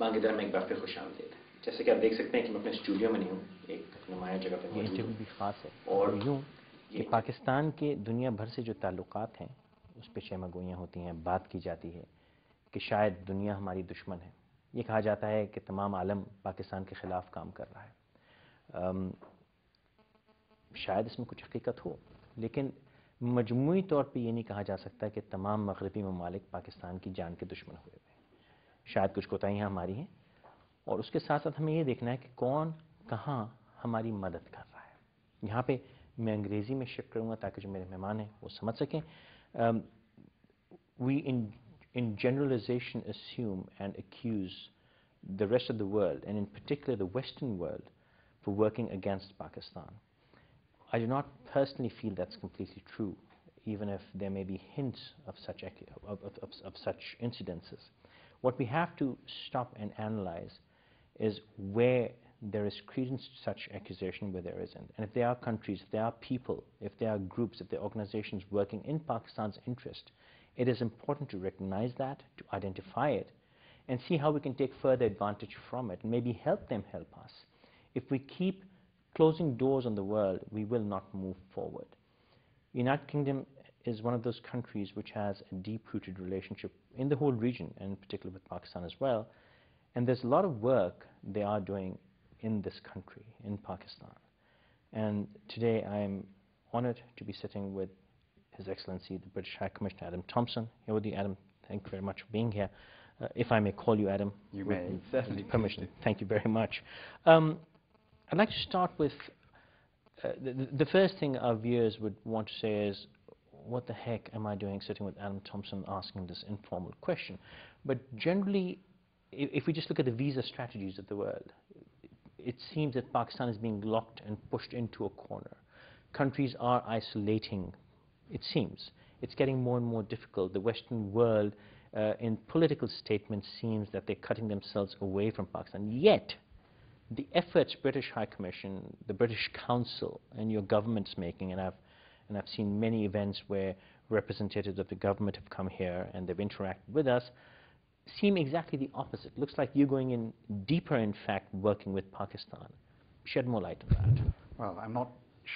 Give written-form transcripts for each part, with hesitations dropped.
बांग्लादेश में एक बार फिर खुशामदीद। जैसे कि आप देख सकते हैं कि मैं अपने स्टूडियो में नहीं हूँ, एक नुमाया जगह पे ये मौजूद इंटरव्यू हूँ। भी ख़ास है और और यूँ कि पाकिस्तान के दुनिया भर से जो ताल्लुकात हैं उस पर शहमगोइयाँ होती हैं, बात की जाती है कि शायद दुनिया हमारी दुश्मन है। ये कहा जाता है कि तमाम आलम पाकिस्तान के ख़िलाफ़ काम कर रहा है। शायद इसमें कुछ हकीकत हो, लेकिन मजमूई तौर पे ये नहीं कहा जा सकता कि तमाम मगरबी ममालिक पाकिस्तान की जान के दुश्मन हुए हैं। शायद कुछ कोताहियाँ हमारी हैं और उसके साथ साथ हमें ये देखना है कि कौन कहाँ हमारी मदद कर रहा है। यहाँ पे मैं अंग्रेज़ी में शिफ्ट करूँगा ताकि जो मेरे मेहमान हैं वो समझ सकें। We in generalization assume and accuse the rest of the world, and in particular the Western world, for working against Pakistan. I do not personally feel that's completely true, even if there may be hints of such incidences. What we have to stop and analyze is where there is credence to such accusation, where there isn't. And if there are countries, if there are people, if there are groups, if there are organizations working in Pakistan's interest, it is important to recognize that, to identify it, and see how we can take further advantage from it, and maybe help them help us. If we keep closing doors on the world, we will not move forward. The United Kingdom is one of those countries which has a deep-rooted relationship in the whole region, and in particular with Pakistan as well. And there's a lot of work they are doing in this country, in Pakistan. And today I'm honored to be sitting with His Excellency, the British High Commissioner Adam Thompson. Here with you, Adam. Thank you very much for being here. If I may call you Adam. You may, certainly. Permission. Thank you very much. I'd like to start with the first thing our viewers would want to say is, what the heck am I doing sitting with Adam Thompson asking this informal question? But generally, if we just look at the visa strategies of the world, it seems that Pakistan is being locked and pushed into a corner. Countries are isolating, it seems. It's getting more and more difficult. The Western world, in political statements, seems that they're cutting themselves away from Pakistan. Yet, the efforts British High Commission, the British Council, and your government's making, and I've seen many events where representatives of the government have come here and they've interacted with us, seem exactly the opposite. Looks like you're going in deeper, in fact, working with Pakistan. Shed more light on that. Well, I'm not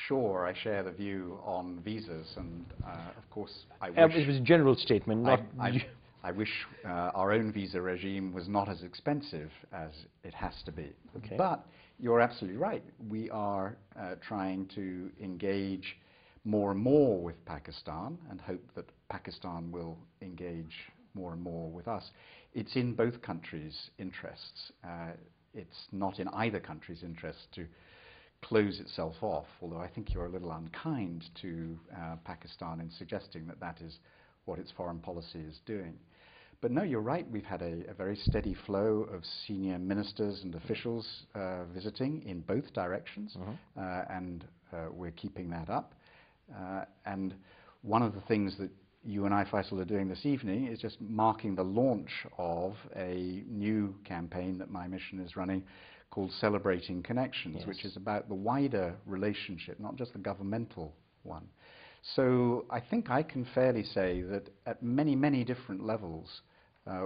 sure I share the view on visas, and of course I wish... It was a general statement, not... I wish our own visa regime was not as expensive as it has to be. Okay. But you're absolutely right. We are trying to engage more and more with Pakistan and hope that Pakistan will engage more and more with us. It's in both countries' interests. It's not in either country's interest to close itself off, although I think you're a little unkind to Pakistan in suggesting that that is what its foreign policy is doing. But no, you're right, we've had a very steady flow of senior ministers and officials visiting in both directions, and we're keeping that up. And one of the things that you and I, Faisal, are doing this evening is just marking the launch of a new campaign that my mission is running called Celebrating Connections, which is about the wider relationship, not just the governmental one. So I think I can fairly say that at many, many different levels,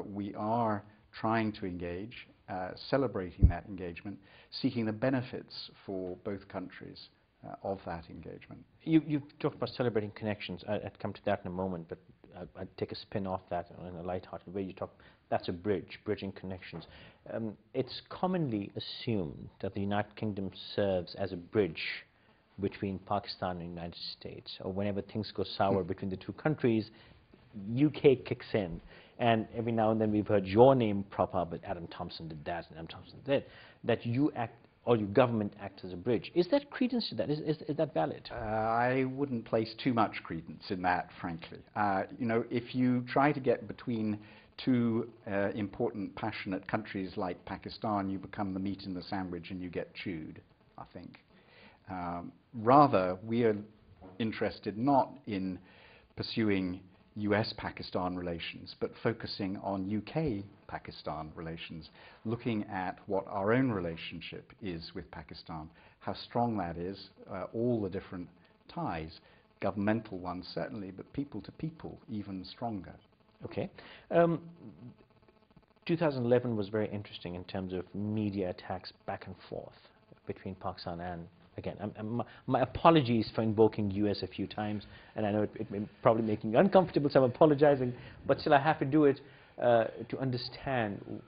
we are trying to engage, celebrating that engagement, seeking the benefits for both countries of that engagement. You've talked about celebrating connections. I'd come to that in a moment, but I'd take a spin off that in a light-hearted way. You talk, that's a bridge, bridging connections. It's commonly assumed that the United Kingdom serves as a bridge between Pakistan and the United States, or whenever things go sour between the two countries, UK kicks in. And every now and then we've heard your name prop up, but Adam Thompson did that, and Adam Thompson did that. You act, or your government acts as a bridge. Is there credence to that? Is that valid? I wouldn't place too much credence in that, frankly. You know, if you try to get between two important, passionate countries like Pakistan, you become the meat in the sandwich and you get chewed, I think. Rather, we are interested not in pursuing US-Pakistan relations, but focusing on UK-Pakistan relations, looking at what our own relationship is with Pakistan, how strong that is, all the different ties, governmental ones certainly, but people to people even stronger. Okay. 2011 was very interesting in terms of media attacks back and forth between Pakistan and, again, my apologies for invoking US a few times, and I know it may probably making you uncomfortable, so I'm apologizing, but still I have to do it to understand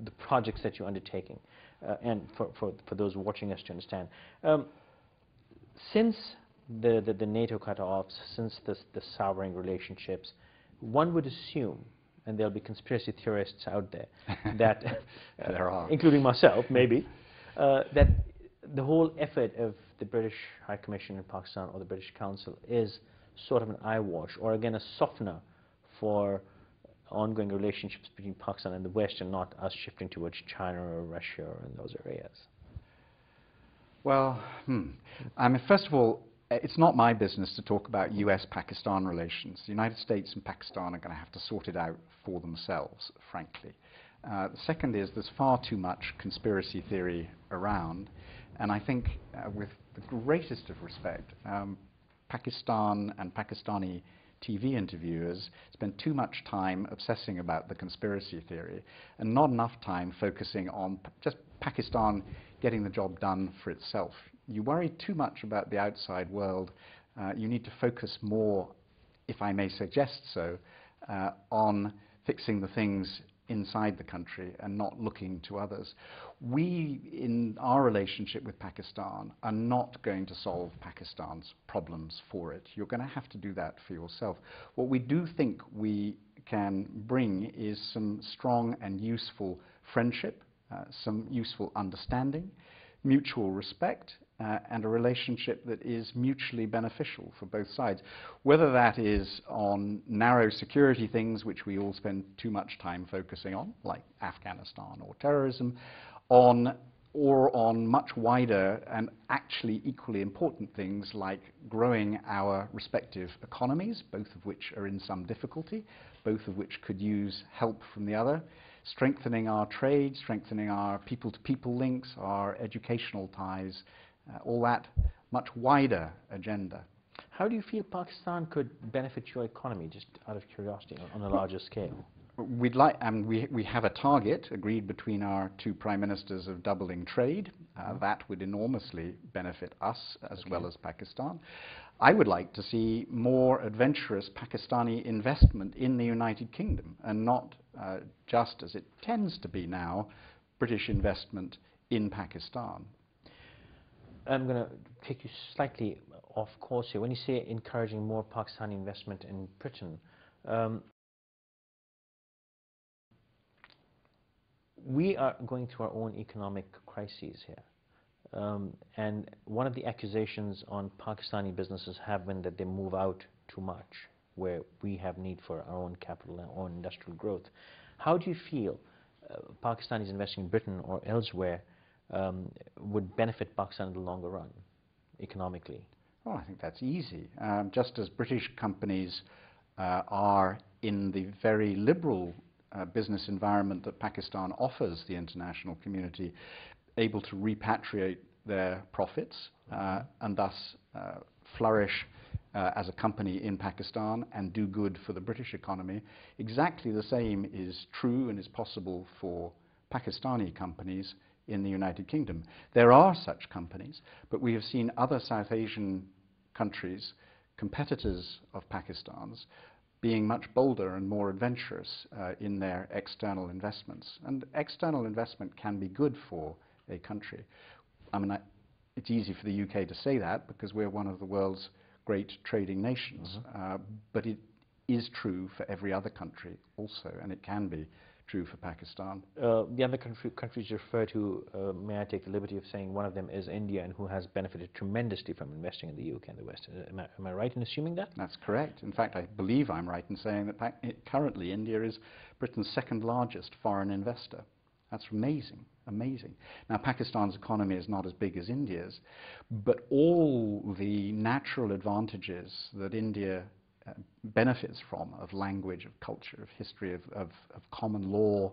the projects that you're undertaking, and for those watching us to understand. Since the NATO cut-offs, since the souring relationships, one would assume, and there'll be conspiracy theorists out there, that, there are, including myself, maybe, that the whole effort of the British High Commission in Pakistan or the British Council is sort of an eyewash, or again a softener for ongoing relationships between Pakistan and the West, and not us shifting towards China or Russia or in those areas. Well, I mean, first of all, it's not my business to talk about US-Pakistan relations. The United States and Pakistan are going to have to sort it out for themselves, frankly. The second is there's far too much conspiracy theory around, and I think with the greatest of respect, Pakistan and Pakistani TV interviewers spend too much time obsessing about the conspiracy theory and not enough time focusing on just Pakistan getting the job done for itself. You worry too much about the outside world. You need to focus more, if I may suggest so, on fixing the things inside the country and not looking to others. We, in our relationship with Pakistan, are not going to solve Pakistan's problems for it. You're going to have to do that for yourself. What we do think we can bring is some strong and useful friendship, some useful understanding, mutual respect, and a relationship that is mutually beneficial for both sides. Whether that is on narrow security things, which we all spend too much time focusing on, like Afghanistan or terrorism, or on much wider and actually equally important things like growing our respective economies, both of which are in some difficulty, both of which could use help from the other, strengthening our trade, strengthening our people-to-people links, our educational ties, all that much wider agenda. How do you feel Pakistan could benefit your economy, just out of curiosity, on a larger scale? We'd like, we have a target agreed between our two prime ministers of doubling trade. That would enormously benefit us as well as Pakistan. I would like to see more adventurous Pakistani investment in the United Kingdom, and not just, as it tends to be now, British investment in Pakistan. I'm going to take you slightly off course here. When you say encouraging more Pakistani investment in Britain, we are going through our own economic crises here. And one of the accusations on Pakistani businesses have been that they move out too much, where we have need for our own capital and our own industrial growth. How do you feel Pakistanis investing in Britain or elsewhere would benefit Pakistan in the longer run, economically? Well, I think that's easy. Just as British companies are in the very liberal business environment that Pakistan offers the international community, able to repatriate their profits and thus flourish as a company in Pakistan and do good for the British economy, exactly the same is true and is possible for Pakistani companies in the United Kingdom. There are such companies, but we have seen other South Asian countries, competitors of Pakistan's, being much bolder and more adventurous in their external investments. And external investment can be good for a country. I mean, it's easy for the UK to say that because we're one of the world's great trading nations, but it is true for every other country also, and it can be true for Pakistan. The other countries you refer to, may I take the liberty of saying one of them is India, and who has benefited tremendously from investing in the UK and the West. Am I right in assuming that? That's correct. In fact, I believe I'm right in saying that currently India is Britain's second largest foreign investor. That's amazing, amazing. Now, Pakistan's economy is not as big as India's, but all the natural advantages that India benefits from, of language, of culture, of history, of common law,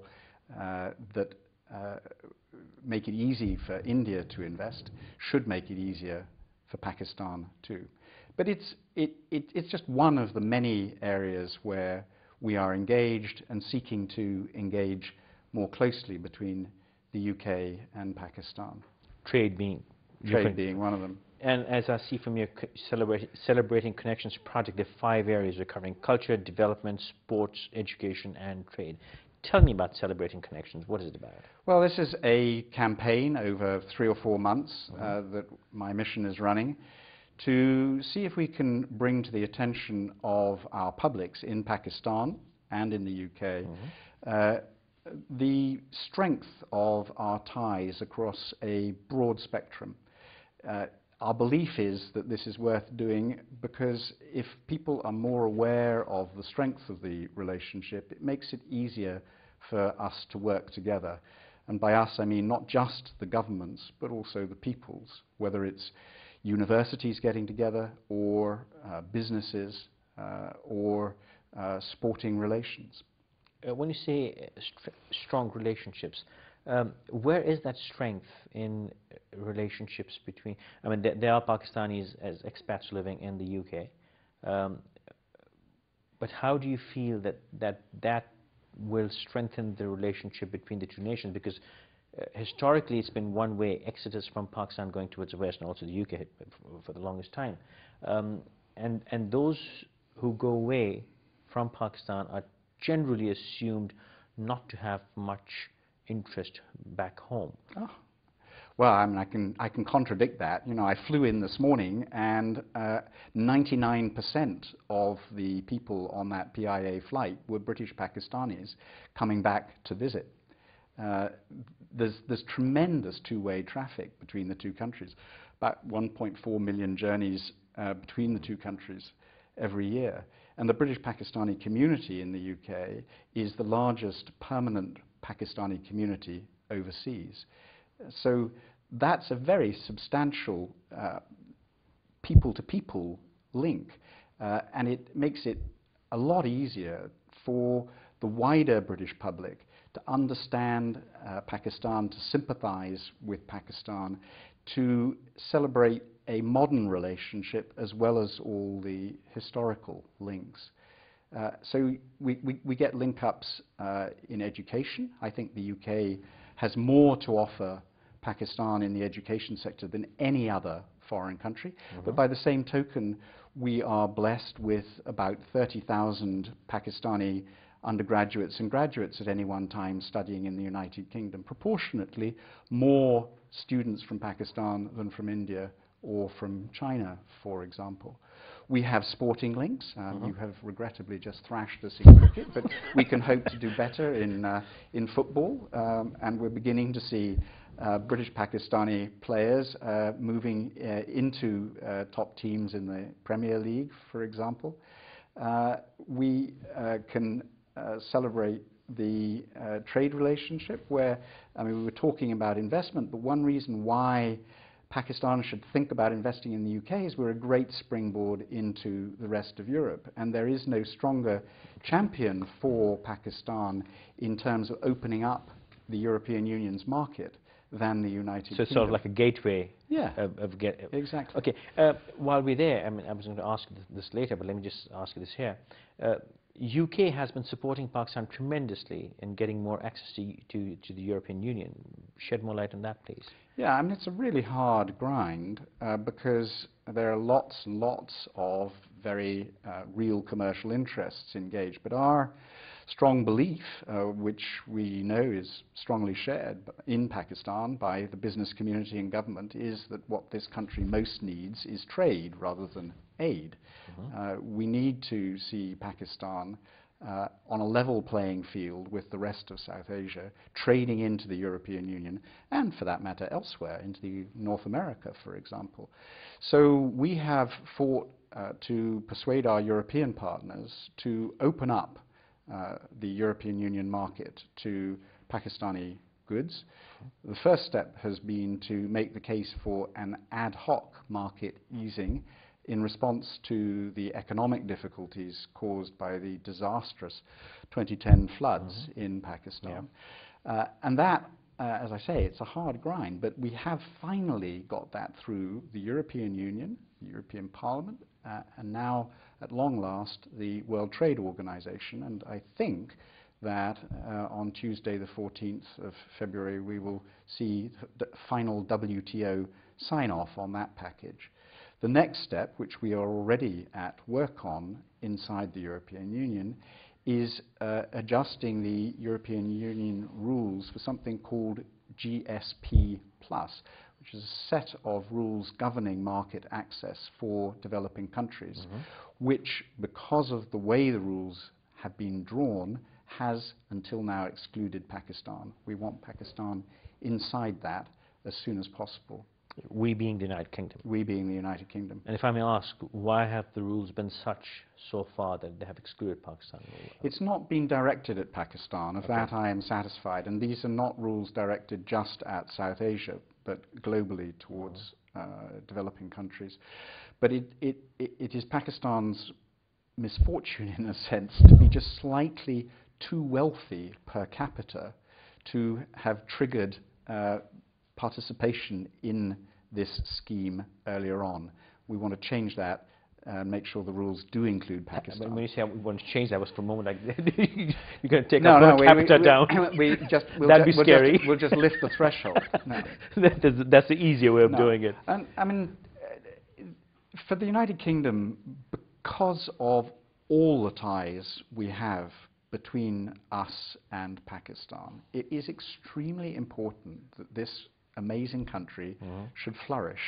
that make it easy for India to invest, should make it easier for Pakistan too. But it's just one of the many areas where we are engaged and seeking to engage more closely between the UK and Pakistan. Trade being Trade being one of them. And as I see from your Celebrating Connections project, there are 5 areas we're covering: culture, development, sports, education, and trade. Tell me about Celebrating Connections. What is it about? Well, this is a campaign over 3 or 4 months that my mission is running to see if we can bring to the attention of our publics in Pakistan and in the UK the strength of our ties across a broad spectrum. Our belief is that this is worth doing because if people are more aware of the strength of the relationship, it makes it easier for us to work together. And by us, I mean not just the governments, but also the peoples, whether it's universities getting together or businesses or sporting relations. When you say strong relationships, where is that strength in relationships between? I mean, there are Pakistanis as expats living in the UK, but how do you feel that will strengthen the relationship between the two nations? Because historically, it's been one-way exodus from Pakistan going towards the West, and also the UK for the longest time. And those who go away from Pakistan are generally assumed not to have much interest back home. Oh. Well, I mean, I can contradict that. You know, I flew in this morning, and 99% of the people on that PIA flight were British Pakistanis coming back to visit. There's tremendous two-way traffic between the two countries, about 1.4 million journeys between the two countries every year. And the British Pakistani community in the UK is the largest permanent Pakistani community overseas. So that's a very substantial people-to-people link, and it makes it a lot easier for the wider British public to understand Pakistan, to sympathize with Pakistan, to celebrate a modern relationship as well as all the historical links. So we get link-ups in education. I think the UK has more to offer Pakistan in the education sector than any other foreign country. But by the same token, we are blessed with about 30,000 Pakistani undergraduates and graduates at any one time studying in the United Kingdom. Proportionately more students from Pakistan than from India or from China, for example. We have sporting links. You have regrettably just thrashed us in cricket, but we can hope to do better in football, and we're beginning to see British Pakistani players moving into top teams in the Premier League, for example. We can celebrate the trade relationship where, I mean, we were talking about investment, but one reason why Pakistan should think about investing in the UK is we're a great springboard into the rest of Europe, and there is no stronger champion for Pakistan in terms of opening up the European Union's market than the United Kingdom. So it's sort of like a gateway. Yeah, exactly. Okay, while we're there, I mean, I was going to ask this later, but let me just ask you this here. UK has been supporting Pakistan tremendously in getting more access to the European Union. Shed more light on that, please. Yeah, I mean, it's a really hard grind because there are lots and lots of very real commercial interests engaged. But our strong belief, which we know is strongly shared in Pakistan by the business community and government, is that what this country most needs is trade rather than aid. We need to see Pakistan on a level playing field with the rest of South Asia, trading into the European Union, and for that matter elsewhere, into North America, for example. So we have fought to persuade our European partners to open up the European Union market to Pakistani goods. The first step has been to make the case for an ad hoc market easing in response to the economic difficulties caused by the disastrous 2010 floods in Pakistan. And that, as I say, it's a hard grind, but we have finally got that through the European Union, the European Parliament, and now, at long last, the World Trade Organization. And I think that on Tuesday the 14th of February we will see the final WTO sign-off on that package. The next step, which we are already at work on inside the European Union, is adjusting the European Union rules for something called GSP+, which is a set of rules governing market access for developing countries, which, because of the way the rules have been drawn, has until now excluded Pakistan. We want Pakistan inside that as soon as possible. We being the United Kingdom. We being the United Kingdom. And if I may ask, why have the rules been such so far that they have excluded Pakistan? It's not been directed at Pakistan. Of that I am satisfied. And these are not rules directed just at South Asia, but globally towards developing countries. But it is Pakistan's misfortune, in a sense, to be just slightly too wealthy per capita to have triggered participation in this scheme earlier on. We want to change that and make sure the rules do include Pakistan. When you say we want to change that, was for a moment like you're going to take no, our per capita down. That'd be scary. We'll just lift the threshold. No. That's the easier way of doing it. And I mean, for the United Kingdom, because of all the ties we have between us and Pakistan, it is extremely important that this amazing country should flourish.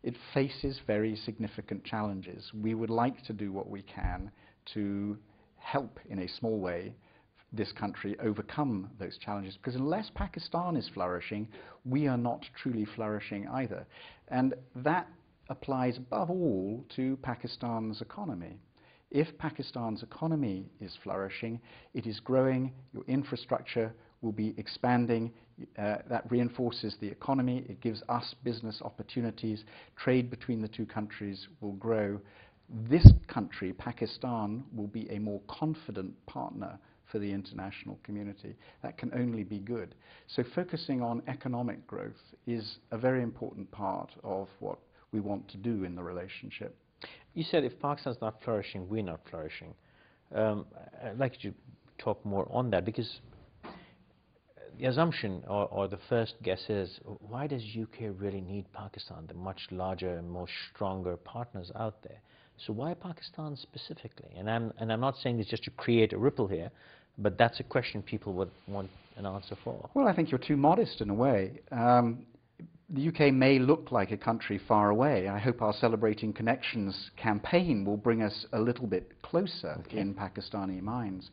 It faces very significant challenges. We would like to do what we can to help, in a small way, this country overcome those challenges, because unless Pakistan is flourishing, we are not truly flourishing either. And that applies above all to Pakistan's economy. If Pakistan's economy is flourishing, it is growing, your infrastructure will be expanding, that reinforces the economy, it gives us business opportunities, trade between the two countries will grow. This country, Pakistan, will be a more confident partner for the international community. That can only be good. So focusing on economic growth is a very important part of what we want to do in the relationship. You said if Pakistan's not flourishing, we're not flourishing. I'd like you to talk more on that, because the assumption or the first guess is, why does UK really need Pakistan, the much larger and more stronger partners out there? So why Pakistan specifically? And I'm not saying it's just to create a ripple here, but that's a question people would want an answer for. Well, I think you're too modest in a way. The UK may look like a country far away. I hope our Celebrating Connections campaign will bring us a little bit closer in Pakistani minds.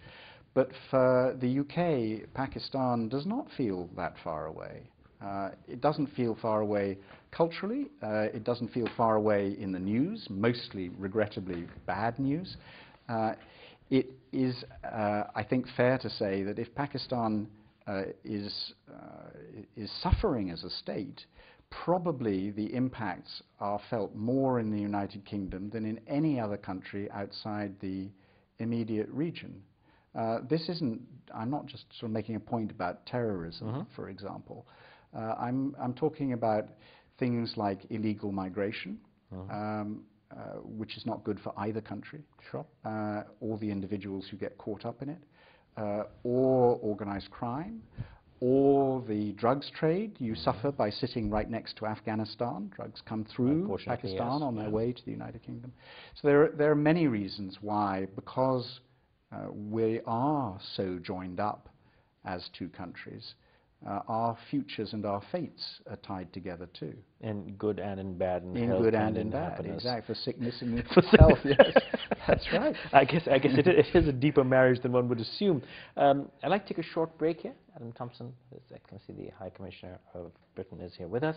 But for the UK, Pakistan does not feel that far away. It doesn't feel far away culturally. It doesn't feel far away in the news, mostly, regrettably, bad news. It is, I think, fair to say that if Pakistan is suffering as a state, probably the impacts are felt more in the United Kingdom than in any other country outside the immediate region. This isn't, I'm not just sort of making a point about terrorism, for example. I'm talking about things like illegal migration, which is not good for either country, or the individuals who get caught up in it, or organized crime, or the drugs trade you suffer by sitting right next to Afghanistan. Drugs come through Pakistan on their way to the United Kingdom. So there are many reasons why, because we are so joined up as two countries, our futures and our fates are tied together too. In good and in bad, in in health good and in in bad, happiness. exactly. For sickness and for health, yes, that's right. I guess it is a deeper marriage than one would assume. I'd like to take a short break here. Adam Thompson, as I can see, the High Commissioner of Britain is here with us.